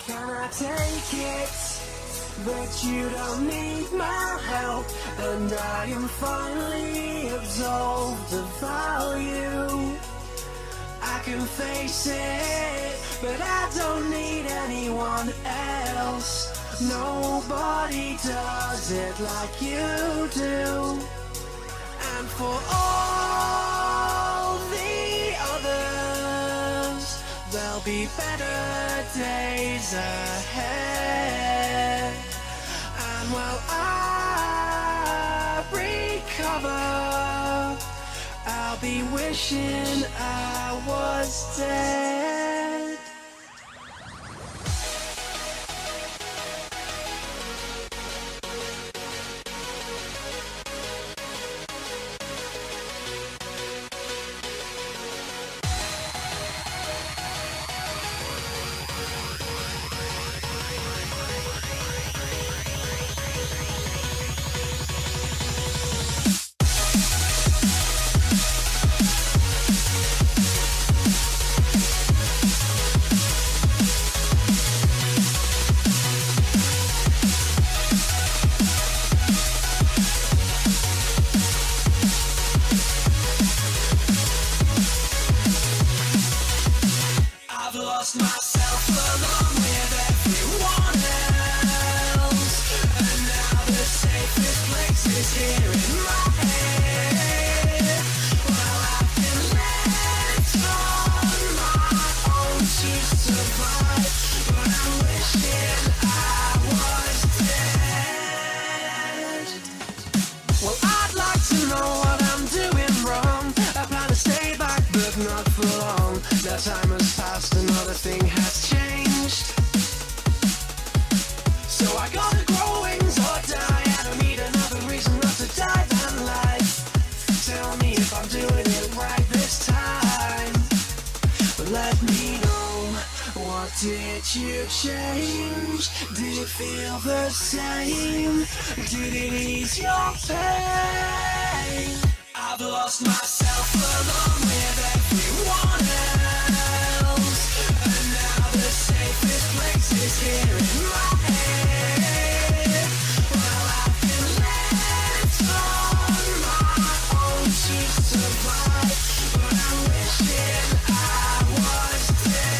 Can I take it that you don't need my help, and I am finally absolved of value? I can face it, but I don't need anyone else. Nobody does it like you do. And for all the others, there'll be better days ahead. And while I recover, I'll be wishing I was dead. Time has passed, another thing has changed. So I gotta grow wings or die. I don't need another reason not to die than life. Tell me if I'm doing it right this time. But let me know, what did you change? Did it feel the same? Did it ease your pain? I've lost myself along with everyone else, and now the safest place is here in my head. Well, I've been left on my own to survive, but I'm wishing I was dead.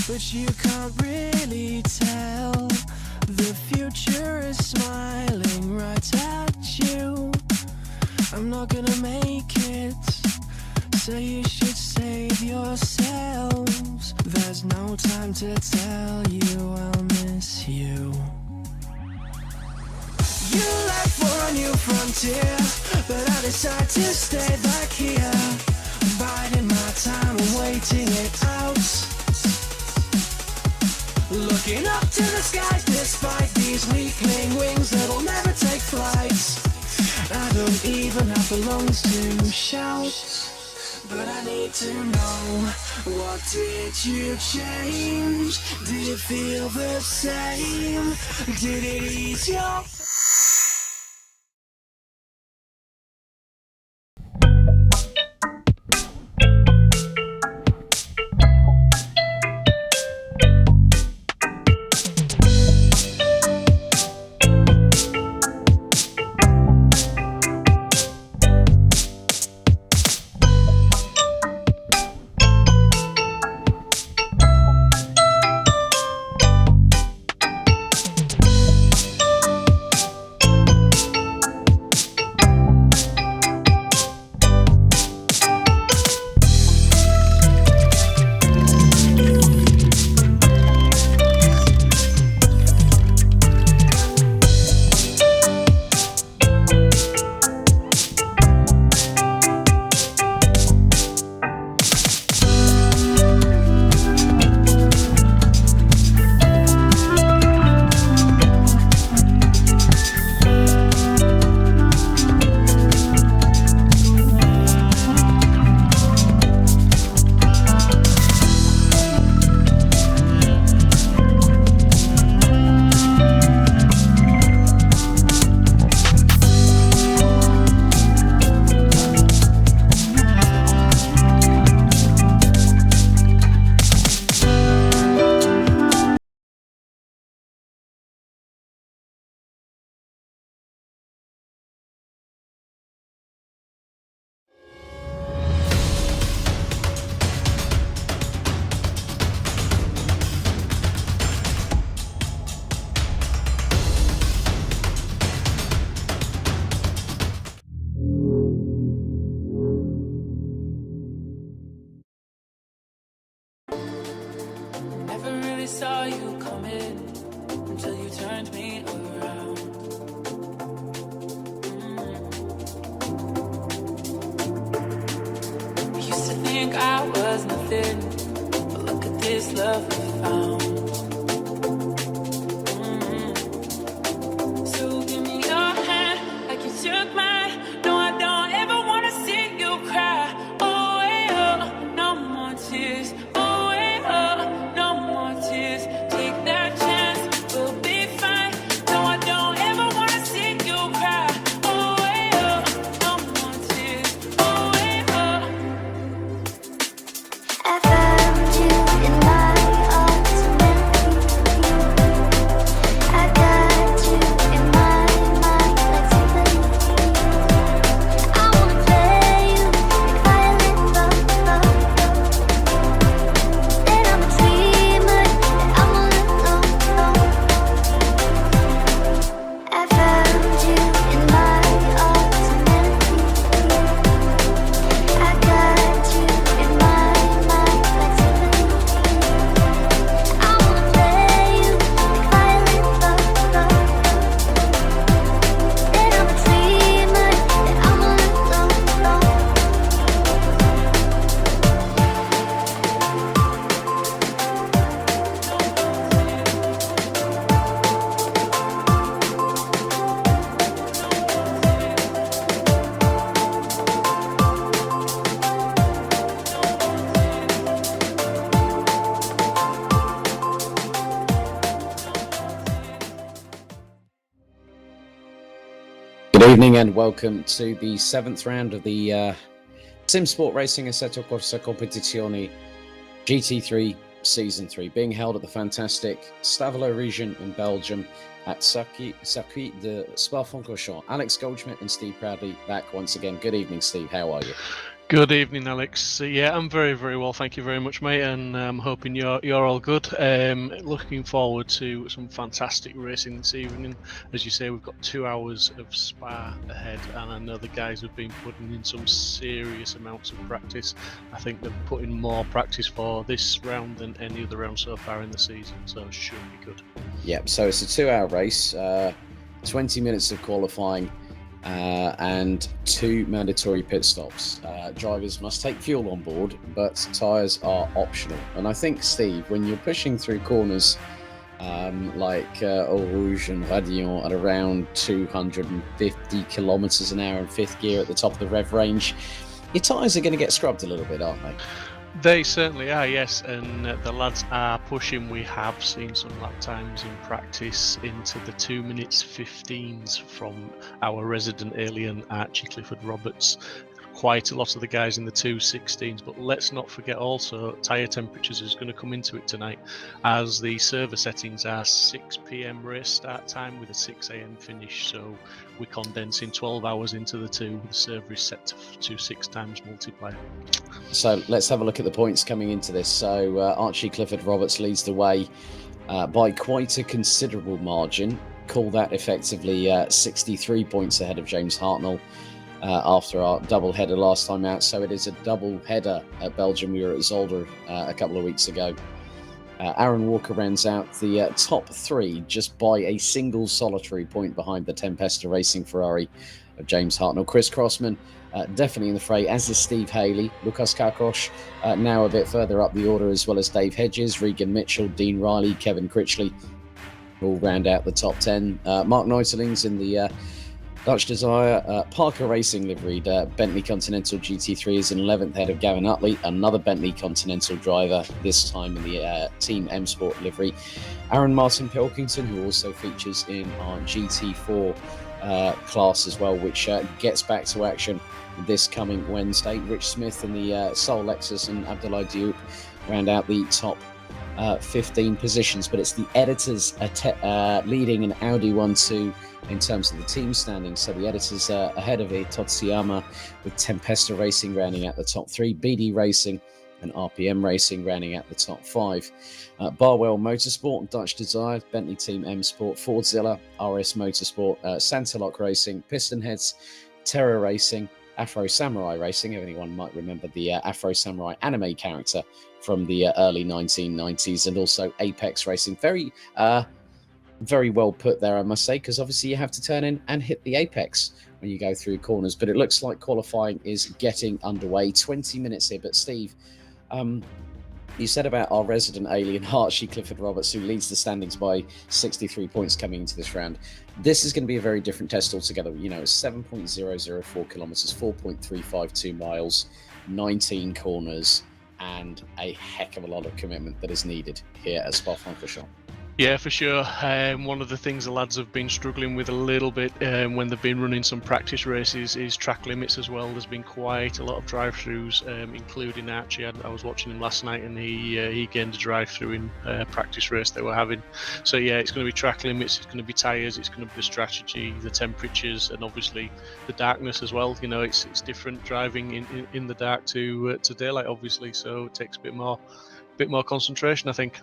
But you can't really tell. The future is smiling right at you. I'm not gonna make it, so you should save yourselves. There's no time to tell you I'll miss you. You left for a new frontier, but I decide to stay back here, biding my time and waiting it out. Looking up to the skies despite these weakling wings that'll never take flight. I don't even have the lungs to shout, but I need to know, what did you change? Did it feel the same? Did it ease your... think I was nothing, but look at this love we found. So give me your hand like you took mine. No, I don't ever wanna see you cry. Oh, way up, no more tears. Oh, way up, no more tears. Take that chance, we'll be fine. No, I don't ever wanna see you cry. Oh, way up, no more tears. Oh, way up. I found you in my arms and I got you in my mind like symphony. I wanna play you like violin, love. That I'm a dreamer, that I'm all alone. I found you in my arms and I got you in my mind like symphony. I wanna play you like violin, love. That I'm a dreamer, that I'm all alone. Good evening and welcome to the 7th round of the Simsport Racing Assetto Corsa Competizione GT3 Season 3, being held at the fantastic Stavelo region in Belgium at Circuit de Spa-Francorchamps. Alex Goldschmidt and Steve Proudley back once again. Good evening, Steve. How are you? Good evening, Alex. Yeah, I'm very, very well. Thank you very much, mate, and I'm hoping you're all good. Looking forward to some fantastic racing this evening. As you say, we've got 2 hours of Spa ahead, and I know the guys have been putting in some serious amounts of practice. I think they've put in more practice for this round than any other round so far in the season, so it should be good. Yep, so it's a 2-hour race, 20 minutes of qualifying, and 2 mandatory pit stops. Drivers must take fuel on board, but tyres are optional. And I think, Steve, when you're pushing through corners like Eau Rouge and Radillon at around 250 kilometres an hour in 5th gear at the top of the rev range, your tyres are going to get scrubbed a little bit, aren't they? They certainly are, yes, and the lads are pushing. We have seen some lap times in practice into the 2 minutes 15s from our resident alien Archie Clifford Roberts. Quite a lot of the guys in the 2.16s, but let's not forget also tyre temperatures is going to come into it tonight, as the server settings are 6 p.m. race start time with a 6 a.m. finish, so we're condensing 12 hours into the 2. The server is set to 6 times multiplier. So let's have a look at the points coming into this. So Archie Clifford Roberts leads the way by quite a considerable margin. Call that effectively 63 points ahead of James Hartnell after our double header last time out. So it is a double header at Belgium. We were at Zolder a couple of weeks ago. Aaron Walker rounds out the top 3 just by a single solitary point behind the Tempesta Racing Ferrari of James Hartnell. Chris Crossman definitely in the fray, as is Steve Haley. Lukas Kakos now a bit further up the order, as well as Dave Hedges, Regan Mitchell, Dean Riley, Kevin Critchley all round out the top 10. Mark Neuteling's in the Dutch Desire Parker Racing liveried Bentley Continental GT3 is in 11th head of Gavin Utley, another Bentley Continental driver, this time in the Team M Sport livery. Aaron Martin Pilkington, who also features in our GT4 class as well, which gets back to action this coming Wednesday. Rich Smith in the Soul Lexus and Abdoulaye Diop round out the top 15 positions, but it's the editors leading an Audi 1-2 in terms of the team standings. So the editors are ahead of Totsuyama, with Tempesta Racing rounding out the top 3, BD Racing and RPM Racing rounding out the top 5. Barwell Motorsport, Dutch Desire, Bentley Team M Sport, Fordzilla, RS Motorsport, Santalok Racing, Piston Heads, Terra Racing, Afro Samurai Racing. Anyone might remember the Afro Samurai anime character from the early 1990s, and also Apex Racing. Very Very well put there, I must say, because obviously you have to turn in and hit the apex when you go through corners. But it looks like qualifying is getting underway. 20 minutes here. But Steve, you said about our resident alien, Archie Clifford Roberts, who leads the standings by 63 points coming into this round. This is going to be a very different test altogether. You know, it's 7.004 kilometers, 4.352 miles, 19 corners, and a heck of a lot of commitment that is needed here at Spa-Francorchamps. Yeah, for sure. One of the things the lads have been struggling with a little bit when they've been running some practice races is track limits as well. There's been quite a lot of drive-throughs, including Archie. I was watching him last night, and he gained a drive-through in practice race they were having. So yeah, it's going to be track limits, it's going to be tyres, it's going to be the strategy, the temperatures, and obviously the darkness as well. You know, it's different driving in the dark to daylight, obviously. So it takes a bit more concentration, I think.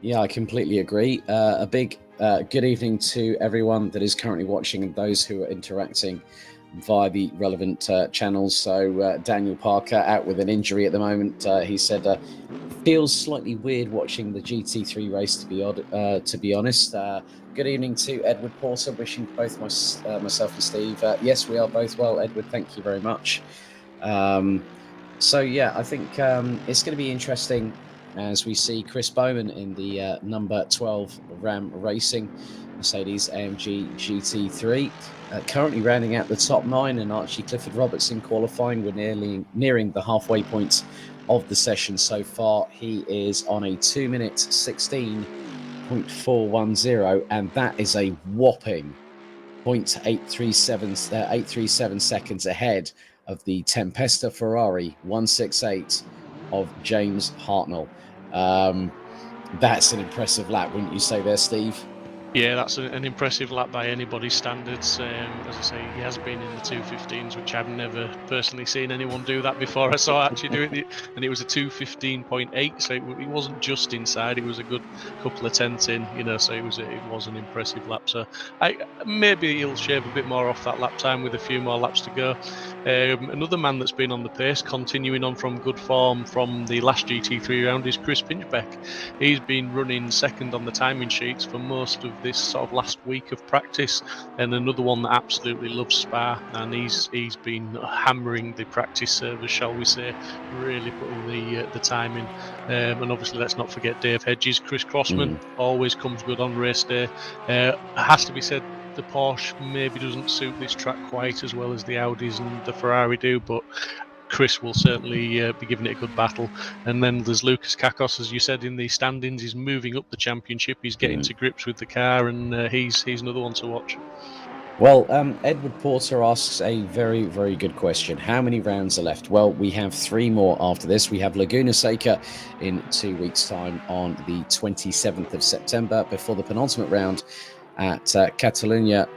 Yeah, I completely agree. A big good evening to everyone that is currently watching and those who are interacting via the relevant channels. So Daniel Parker out with an injury at the moment. He said feels slightly weird watching the GT3 race, to be honest. Good evening to Edward Porter, wishing both myself and Steve. Yes, we are both well, Edward. Thank you very much. So yeah, I think it's going to be interesting as we see Chris Bowman in the number 12 Ram Racing Mercedes AMG GT3, currently rounding out the top 9, and Archie Clifford Roberts in qualifying. We're nearing the halfway point of the session so far. He is on a 2 minute 16.410, and that is a whopping 0.837 seconds ahead of the Tempesta Ferrari 168 of James Hartnell. That's an impressive lap, wouldn't you say there, Steve? Yeah, that's an impressive lap by anybody's standards. As I say, he has been in the 2:15s, which I've never personally seen anyone do that before. I saw actually do it, and it was a 2:15.8, so it wasn't just inside; it was a good couple of tenths in, you know. So it was an impressive lap. So maybe he'll shave a bit more off that lap time with a few more laps to go. Another man that's been on the pace, continuing on from good form from the last GT3 round, is Chris Pinchbeck. He's been running second on the timing sheets for most of this sort of last week of practice, and another one that absolutely loves Spa, and he's been hammering the practice servers, shall we say, really putting the time in. And obviously, let's not forget Dave Hedges. Chris Crossman always comes good on race day. Has to be said, the Porsche maybe doesn't suit this track quite as well as the Audis and the Ferrari do, but Chris will certainly be giving it a good battle. And then there's Lucas Kakos, as you said, in the standings. He's moving up the championship. He's getting to grips with the car, and he's another one to watch. Well, Edward Porter asks a very, very good question. How many rounds are left? Well, we have 3 more after this. We have Laguna Seca in 2 weeks' time on the 27th of September before the penultimate round at Catalunya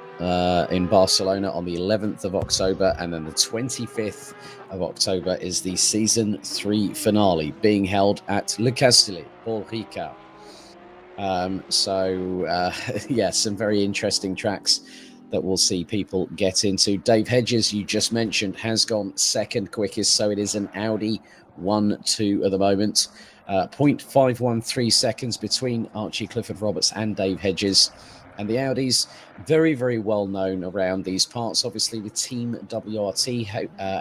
in Barcelona on the 11th of October, and then the 25th of October is the season 3 finale being held at Le Castellet, Paul Ricard. Yeah, some very interesting tracks that we'll see people get into. Dave Hedges, you just mentioned, has gone second quickest, so it is an Audi 1-2 at the moment. 0.513 seconds between Archie Clifford Roberts and Dave Hedges. And the Audis, very, very well known around these parts, obviously with Team WRT,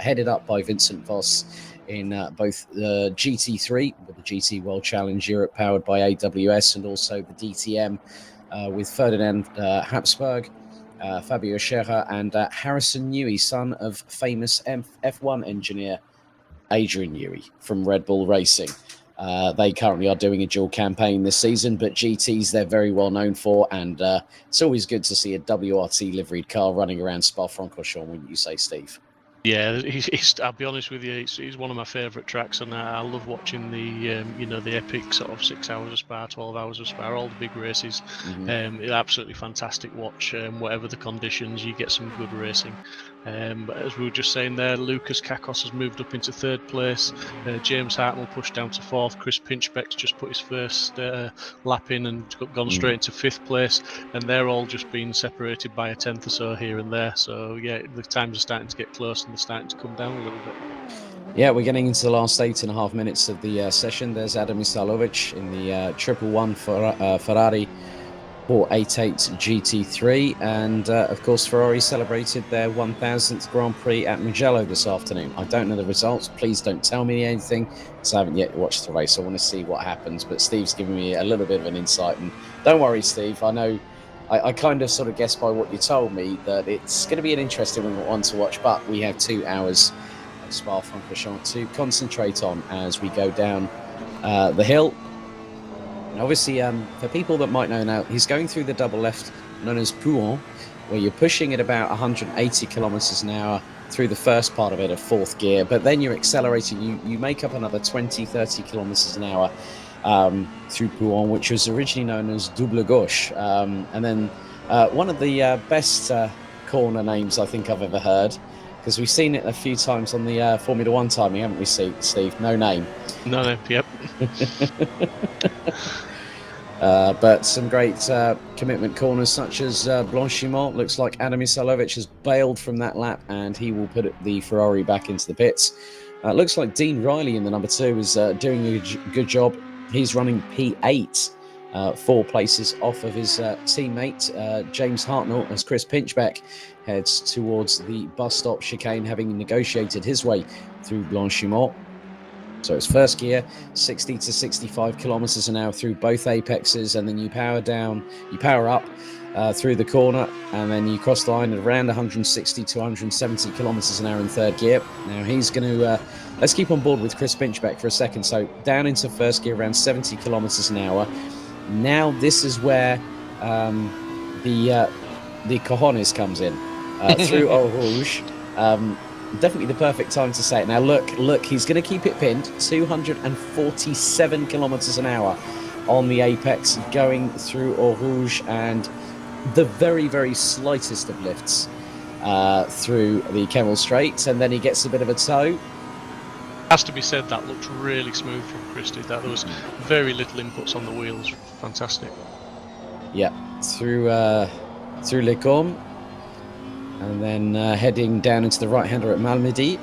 headed up by Vincent Voss in both the GT3, with the GT World Challenge Europe powered by AWS, and also the DTM with Ferdinand Habsburg, Fabio Scherer, and Harrison Newey, son of famous F1 engineer Adrian Newey from Red Bull Racing. They currently are doing a dual campaign this season, but GTs they're very well known for, and it's always good to see a WRT liveried car running around Spa-Francorchamps, wouldn't you say, Steve? Yeah, I'll be honest with you, he's one of my favourite tracks, and I love watching the the epic sort of 6 hours of Spa, 12 hours of Spa, all the big races. It's absolutely fantastic watch. Whatever the conditions, you get some good racing. But as we were just saying there, Lucas Kakos has moved up into 3rd place. James Hartnell pushed down to 4th. Chris Pinchbeck's just put his first lap in and gone straight into 5th place. And they're all just been separated by a tenth or so here and there. So yeah, the times are starting to get close and they're starting to come down a little bit. Yeah, we're getting into the last 8.5 minutes of the session. There's Adam Misalovic in the 111 Ferrari 488 GT3, and of course Ferrari celebrated their 1000th Grand Prix at Mugello this afternoon. I don't know the results, please don't tell me anything because I haven't yet watched the race. I want to see what happens, but Steve's giving me a little bit of an insight, and don't worry Steve, I know I kind of sort of guessed by what you told me that it's going to be an interesting one to watch, but we have 2 hours of Spa-Francorchamps to concentrate on as we go down the hill. And obviously, for people that might know now, he's going through the double left known as Pouhon, where you're pushing at about 180 kilometers an hour through the first part of it, of fourth gear, but then you're accelerating. You make up another 20, 30 kilometers an hour through Pouhon, which was originally known as Double Gauche. And then one of the best corner names I think I've ever heard, because we've seen it a few times on the Formula One timing, haven't we, Steve? No name. No, yep. But some great commitment corners, such as Blanchimont. Looks like Adam Isalovic has bailed from that lap, and he will put the Ferrari back into the pits. Looks like Dean Riley in the number 2 is doing a good job. He's running P8, 4 places off of his teammate James Hartnell, as Chris Pinchbeck heads towards the bus stop chicane, having negotiated his way through Blanchimont. So it's first gear, 60 to 65 kilometers an hour through both apexes, and then you power up through the corner, and then you cross the line at around 160 to 170 kilometers an hour in third gear. Now he's going to, let's keep on board with Chris Pinchbeck for a second. So down into first gear, around 70 kilometers an hour. Now this is where the cojones comes in through Eau Rouge. Definitely the perfect time to say it. Now look, he's going to keep it pinned, 247 kilometers an hour on the apex, going through Eau Rouge, and the very, very slightest of lifts through the Kemmel Straits, and then he gets a bit of a toe. Has to be said, that looked really smooth from Christie. That there was very little inputs on the wheels. Fantastic. Yeah, through Les Cornes. And then heading down into the right-hander at Malmedy.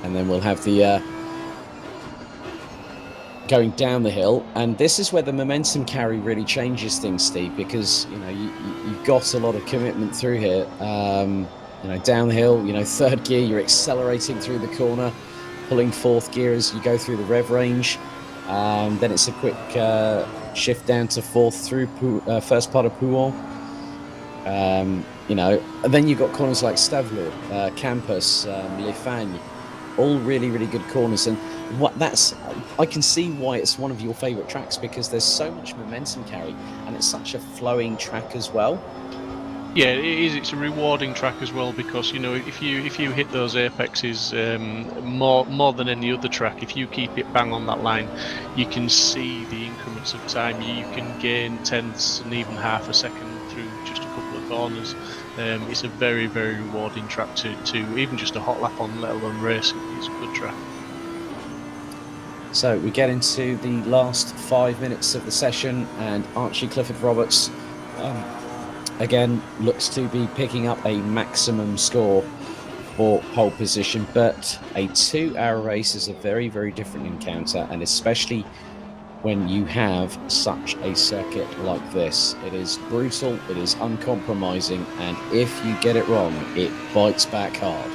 And then we'll have the going down the hill. And this is where the momentum carry really changes things, Steve, because, you know, you've got a lot of commitment through here. You know, down the hill, you know, third gear, you're accelerating through the corner, pulling fourth gear as you go through the rev range. Then it's a quick shift down to fourth through first part of Pouhon. You know, and then you've got corners like Stavelot, Campus, Les Fagnes, all really, really good corners. And I can see why it's one of your favourite tracks, because there's so much momentum carry, and it's such a flowing track as well. Yeah, it is. It's a rewarding track as well, because, you know, if you hit those apexes more than any other track, if you keep it bang on that line, you can see the increments of time. You can gain tenths and even half a second through just a couple of corners. It's a very, very rewarding track to even just a hot lap on, let alone racing. It's a good track. So we get into the last 5 minutes of the session, and Archie Clifford Roberts again looks to be picking up a maximum score for pole position, but a 2-hour race is a very, very different encounter, and especially when you have such a circuit like this. It is brutal, it is uncompromising, and if you get it wrong, it bites back hard.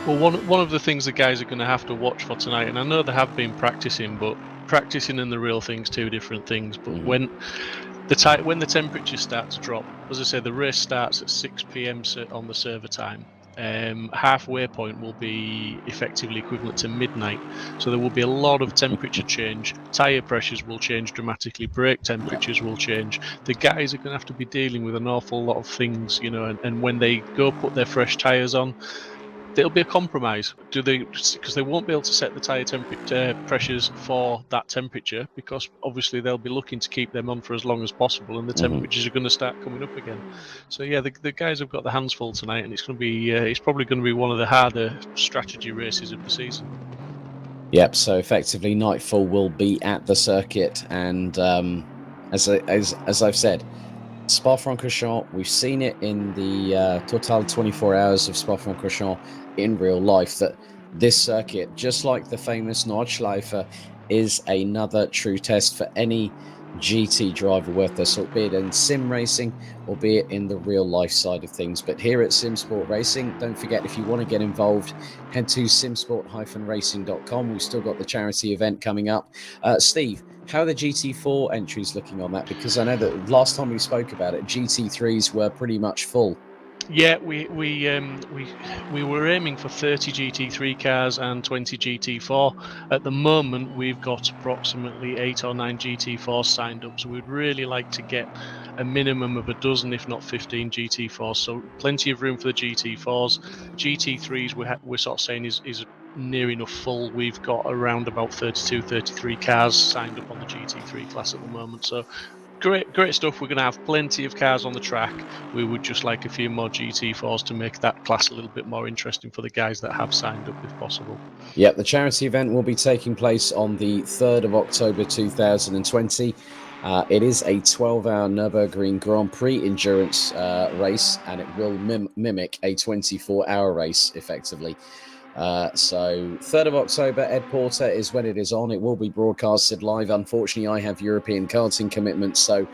Well, one of the things the guys are going to have to watch for tonight, and I know they have been practicing, but practicing and the real thing's two different things. But when the temperatures start to drop, as I say, the race starts at 6 p.m. on the server time. Halfway point will be effectively equivalent to midnight, so there will be a lot of temperature change. Tyre pressures will change dramatically, brake temperatures will change. The guys are going to have to be dealing with an awful lot of things, you know, and when they go put their fresh tyres on, there'll be a compromise. Because they won't be able to set the tyre pressures for that temperature, because obviously they'll be looking to keep them on for as long as possible, and the temperatures are going to start coming up again. So yeah, the guys have got their hands full tonight, and it's going to be it's probably going to be one of the harder strategy races of the season. Yep. So effectively, nightfall will be at the circuit, and as I've said, Spa-Francorchamps, we've seen it in the Total 24 Hours of Spa-Francorchamps in real life, that this circuit, just like the famous Nordschleife, is another true test for any GT driver worth their salt, be it in sim racing or be it in the real life side of things. But here at Simsport Racing, don't forget, if you want to get involved, head to simsport-racing.com. We've still got the charity event coming up. Steve, how are the GT4 entries looking on that? Because I know that last time we spoke about it, GT3s were pretty much full. Yeah, we were aiming for 30 GT3 cars and 20 GT4. At the moment, we've got approximately 8 or 9 GT4s signed up. So we'd really like to get a minimum of a dozen, if not 15 GT4s. So plenty of room for the GT4s. GT3s, we're sort of saying is near enough full. We've got around about 32, 33 cars signed up on the GT3 class at the moment. So great stuff. We're going to have plenty of cars on the track. We would just like a few more GT4s to make that class a little bit more interesting for the guys that have signed up, if possible. Yeah, the charity event will be taking place on the 3rd of October 2020. It is a 12-hour Nurburgring Grand Prix endurance race, and it will mimic a 24-hour race, effectively. So 3rd of October, Ed Porter is when it is on. It will be broadcasted live. Unfortunately, I have European karting commitments, so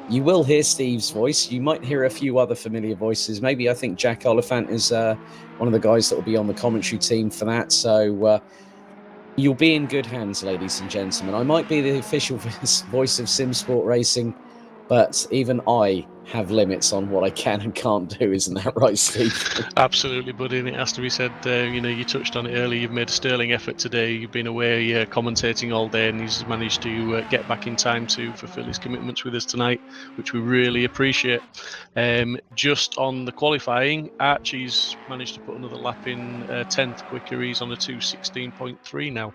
you will hear Steve's voice. You might hear a few other familiar voices. Maybe I think Jack Oliphant is one of the guys that will be on the commentary team for that. So you'll be in good hands, ladies and gentlemen. I might be the official voice of Simsport Racing, but even I have limits on what I can and can't do. Isn't that right, Steve? Absolutely, buddy. And it has to be said, you touched on it earlier. You've made a sterling effort today. You've been away commentating all day, and he's managed to get back in time to fulfil his commitments with us tonight, which we really appreciate. Just on the qualifying, Archie's managed to put another lap in 10th quicker. He's on a 2:16.3 now.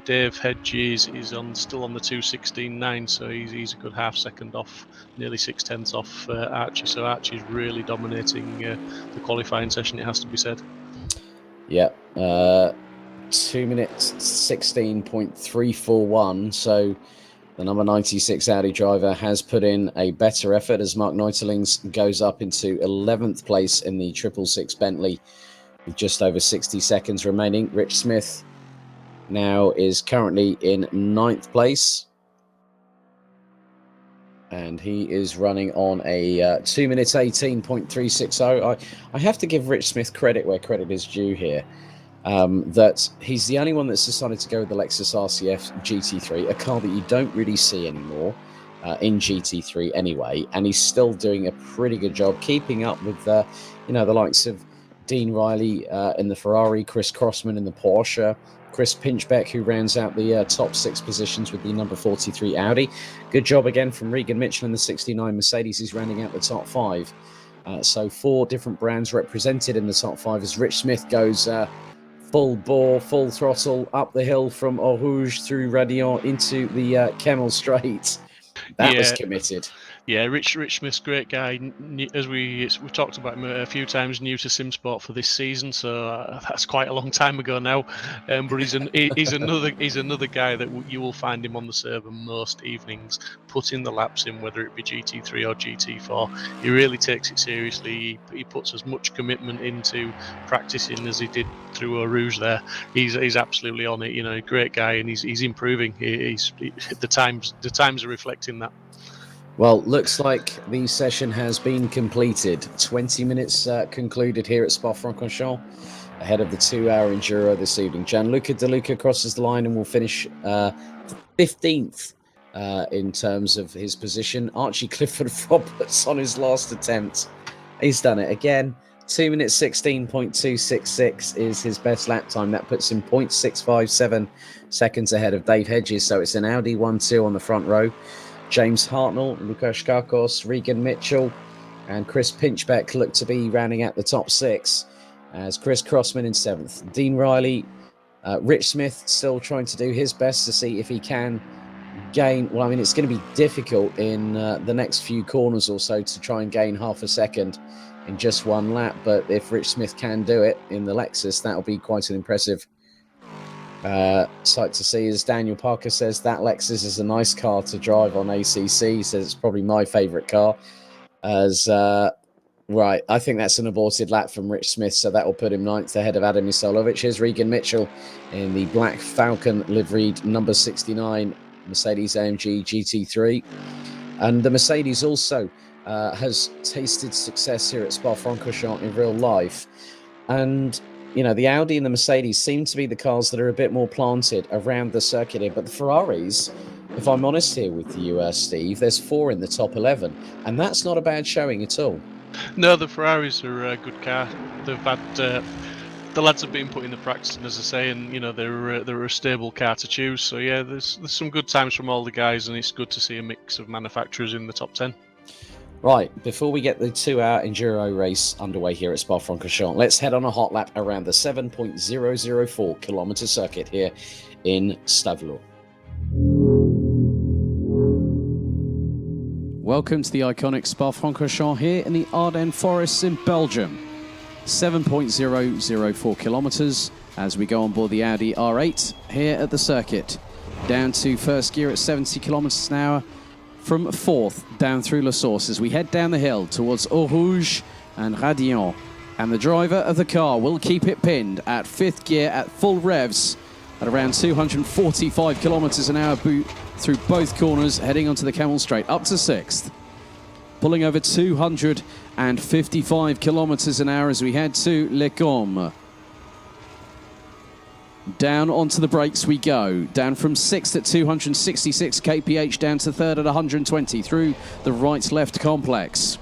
Dave Hedges is still on the 2:16.9, so he's a good half second off, nearly 6/10 off Archie. So Archie's really dominating the qualifying session, it has to be said. Yeah, 2 minutes 16.341. So the number 96 Audi driver has put in a better effort as Mark Neuterlings goes up into 11th place in the 666 Bentley with just over 60 seconds remaining. Rich Smith now is currently in 9th place, and he is running on a 2 minutes 18.360. I have to give Rich Smith credit where credit is due here. That he's the only one that's decided to go with the Lexus RCF GT3, a car that you don't really see anymore in GT3 anyway, and he's still doing a pretty good job keeping up with the likes of Dean Riley in the Ferrari, Chris Crossman in the Porsche, Chris Pinchbeck, who rounds out the top 6 positions with the number 43 Audi. Good job again from Regan Mitchell in the 69 Mercedes. He's rounding out the top 5. So 4 different brands represented in the top 5 as Rich Smith goes full bore, full throttle up the hill from Eau Rouge through Radion into the Kemmel Straight. That was committed. Yeah, Rich Smith's a great guy. As we've talked about him a few times, new to Simsport for this season, so that's quite a long time ago now. But he's another guy that you will find him on the server most evenings, putting the laps in, whether it be GT3 or GT4. He really takes it seriously. He puts as much commitment into practicing as he did through Eau Rouge there. He's absolutely on it. A great guy, and he's improving. The times are reflecting that. Well, looks like the session has been completed. 20 minutes concluded here at Spa-Francorchamps, ahead of the 2-hour Enduro this evening. Gianluca De Luca crosses the line and will finish 15th in terms of his position. Archie Clifford Roberts on his last attempt. He's done it again. 2 minutes 16.266 is his best lap time. That puts him 0.657 seconds ahead of Dave Hedges. So it's an Audi 1-2 on the front row. James Hartnell, Lukasz Karkos, Regan Mitchell, and Chris Pinchbeck look to be rounding out the top 6 as Chris Crossman in 7th. Dean Riley, Rich Smith still trying to do his best to see if he can gain. Well, I mean, it's going to be difficult in the next few corners or so to try and gain half a second in just one lap. But if Rich Smith can do it in the Lexus, that'll be quite an impressive sight to see. As Daniel Parker says, that Lexus is a nice car to drive on ACC. He says it's probably my favorite car. Right, I think that's an aborted lap from Rich Smith, so that will put him 9th ahead of Adam Isolovic. Here's Regan Mitchell in the black Falcon liveried number 69 Mercedes-AMG GT3. And the Mercedes also has tasted success here at Spa-Francorchamps in real life. And, you know, the Audi and the Mercedes seem to be the cars that are a bit more planted around the circuit here. But the Ferraris, if I'm honest here with you, Steve, there's 4 in the top 11. And that's not a bad showing at all. No, the Ferraris are a good car. They've had the lads have been putting the practice in, as I say, and you know they're a stable car to choose. So yeah, there's some good times from all the guys, and it's good to see a mix of manufacturers in the top 10. Right, before we get the 2-hour enduro race underway here at Spa-Francorchamps, let's head on a hot lap around the 7.004 kilometer circuit here in Stavelot. Welcome to the iconic Spa-Francorchamps here in the Ardennes forests in Belgium. 7.004 kilometers as we go on board the Audi R8 here at the circuit. Down to first gear at 70 kilometers an hour from 4th down through La Source as we head down the hill towards Eau Rouge and Radillon. And the driver of the car will keep it pinned at 5th gear at full revs at around 245 kilometers an hour through both corners, heading onto the Camel Straight up to 6th. Pulling over 255 kilometers an hour as we head to Les Combes. Down onto the brakes we go. Down from 6th at 266 kph down to 3rd at 120 through the right-left complex.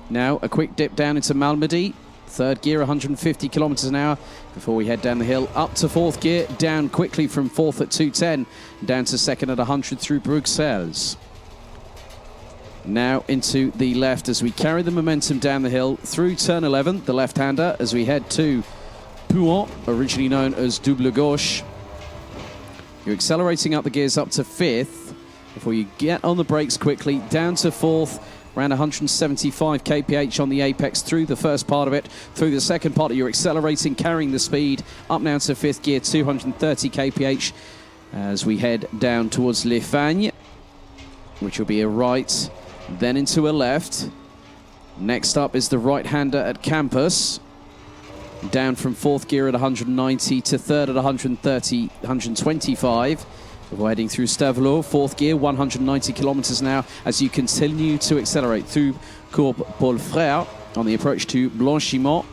Now a quick dip down into Malmedy. 3rd gear, 150 kilometers an hour before we head down the hill up to 4th gear, down quickly from 4th at 210 down to 2nd at 100 through Bruxelles. Now into the left as we carry the momentum down the hill through turn 11, the left-hander, as we head to Pouhon, originally known as Double Gauche. You're accelerating up the gears up to 5th before you get on the brakes quickly, down to 4th, around 175 kph on the apex through the first part of it. Through the second part, you're accelerating, carrying the speed, up now to 5th gear, 230 kph as we head down towards Les Fagnes, which will be a right, then into a left. Next up is the right-hander at Campus. Down from 4th gear at 190 to 3rd at 130, 125. We're heading through Stavelot, 4th gear, 190 kilometers an hour as you continue to accelerate through Courbe Paul Frère on the approach to Blanchimont.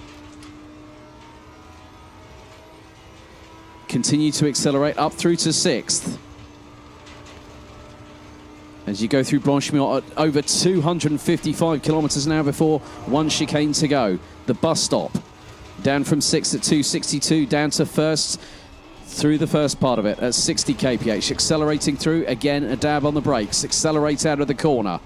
Continue to accelerate up through to 6th. As you go through Blanchimont at over 255 kilometers an hour before one chicane to go. The bus stop. Down from 6th at 262, down to 1st through the first part of it at 60 kph. Accelerating through, again a dab on the brakes. Accelerate out of the corner.